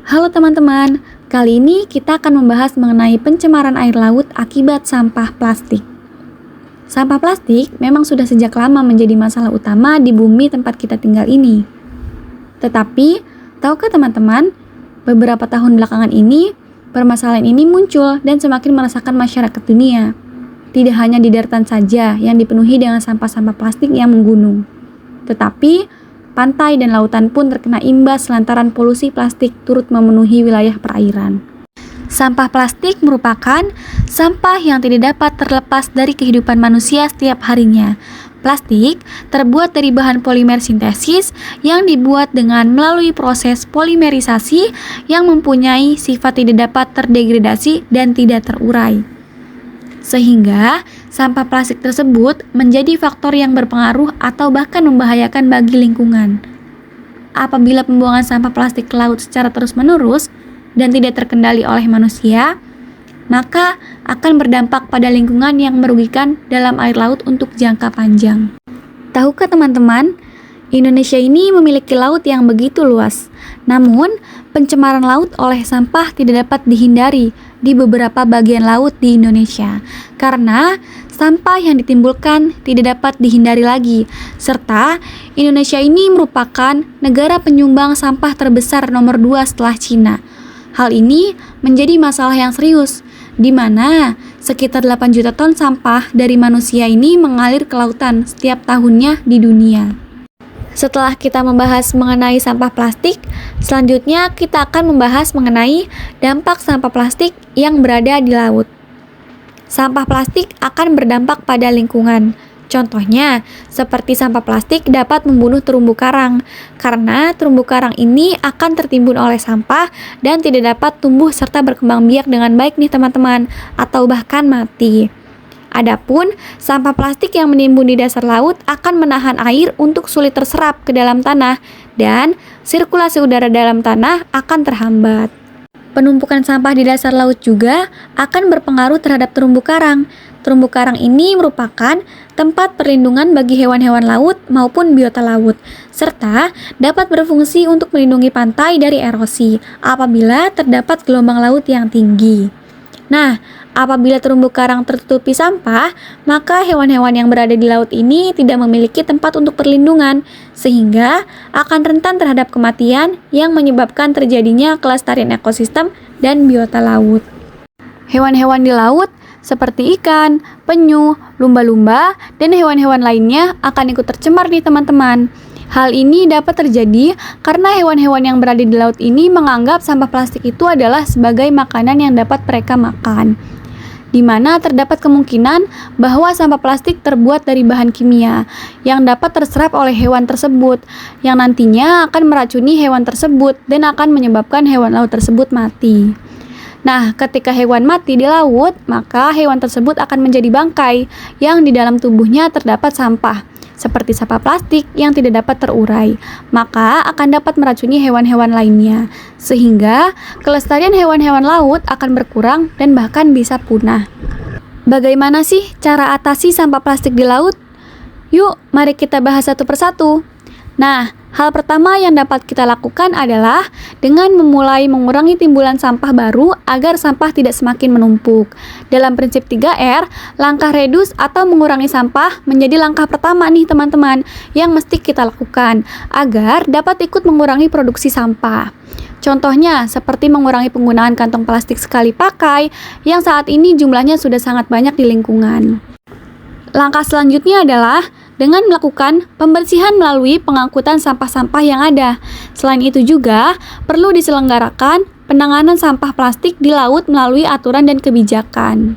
Halo teman-teman, kali ini kita akan membahas mengenai pencemaran air laut akibat sampah plastik. Sampah plastik memang sudah sejak lama menjadi masalah utama di bumi tempat kita tinggal ini. Tetapi, tahukah teman-teman, beberapa tahun belakangan ini, permasalahan ini muncul dan semakin meresahkan masyarakat dunia. Tidak hanya di daratan saja yang dipenuhi dengan sampah-sampah plastik yang menggunung, tetapi pantai dan lautan pun terkena imbas lantaran polusi plastik turut memenuhi wilayah perairan. Sampah plastik merupakan sampah yang tidak dapat terlepas dari kehidupan manusia setiap harinya. Plastik terbuat dari bahan polimer sintesis yang dibuat dengan melalui proses polimerisasi yang mempunyai sifat tidak dapat terdegradasi dan tidak terurai. Sehingga sampah plastik tersebut menjadi faktor yang berpengaruh atau bahkan membahayakan bagi lingkungan. Apabila pembuangan sampah plastik ke laut secara terus-menerus dan tidak terkendali oleh manusia, maka akan berdampak pada lingkungan yang merugikan dalam air laut untuk jangka panjang. Tahukah teman-teman, Indonesia ini memiliki laut yang begitu luas. Namun, pencemaran laut oleh sampah tidak dapat dihindari di beberapa bagian laut di Indonesia karena sampah yang ditimbulkan tidak dapat dihindari lagi, serta Indonesia ini merupakan negara penyumbang sampah terbesar nomor 2 setelah Cina. Hal ini menjadi masalah yang serius, di mana sekitar 8 juta ton sampah dari manusia ini mengalir ke lautan setiap tahunnya di dunia. Setelah kita membahas mengenai sampah plastik, selanjutnya kita akan membahas mengenai dampak sampah plastik yang berada di laut. Sampah plastik akan berdampak pada lingkungan. Contohnya, seperti sampah plastik dapat membunuh terumbu karang, karena terumbu karang ini akan tertimbun oleh sampah dan tidak dapat tumbuh serta berkembang biak dengan baik nih teman-teman, atau bahkan mati. Adapun sampah plastik yang menimbun di dasar laut akan menahan air untuk sulit terserap ke dalam tanah dan sirkulasi udara dalam tanah akan terhambat. Penumpukan sampah di dasar laut juga akan berpengaruh terhadap terumbu karang. Terumbu karang ini merupakan tempat perlindungan bagi hewan-hewan laut maupun biota laut, serta dapat berfungsi untuk melindungi pantai dari erosi apabila terdapat gelombang laut yang tinggi. Nah, apabila terumbu karang tertutupi sampah, maka hewan-hewan yang berada di laut ini tidak memiliki tempat untuk perlindungan, sehingga akan rentan terhadap kematian yang menyebabkan terjadinya kelestarian ekosistem dan biota laut. Hewan-hewan di laut seperti ikan, penyu, lumba-lumba, dan hewan-hewan lainnya akan ikut tercemar nih teman-teman. Hal ini dapat terjadi karena hewan-hewan yang berada di laut ini menganggap sampah plastik itu adalah sebagai makanan yang dapat mereka makan, di mana terdapat kemungkinan bahwa sampah plastik terbuat dari bahan kimia yang dapat terserap oleh hewan tersebut, yang nantinya akan meracuni hewan tersebut dan akan menyebabkan hewan laut tersebut mati. Nah, ketika hewan mati di laut, maka hewan tersebut akan menjadi bangkai yang di dalam tubuhnya terdapat sampah, seperti sampah plastik yang tidak dapat terurai, maka akan dapat meracuni hewan-hewan lainnya, sehingga kelestarian hewan-hewan laut akan berkurang dan bahkan bisa punah. Bagaimana sih cara atasi sampah plastik di laut? Yuk, mari kita bahas satu persatu. Nah, hal pertama yang dapat kita lakukan adalah dengan memulai mengurangi timbulan sampah baru agar sampah tidak semakin menumpuk. Dalam prinsip 3R, langkah reduce atau mengurangi sampah menjadi langkah pertama nih teman-teman yang mesti kita lakukan agar dapat ikut mengurangi produksi sampah. Contohnya seperti mengurangi penggunaan kantong plastik sekali pakai yang saat ini jumlahnya sudah sangat banyak di lingkungan. Langkah selanjutnya adalah dengan melakukan pembersihan melalui pengangkutan sampah-sampah yang ada. Selain itu juga perlu diselenggarakan penanganan sampah plastik di laut melalui aturan dan kebijakan.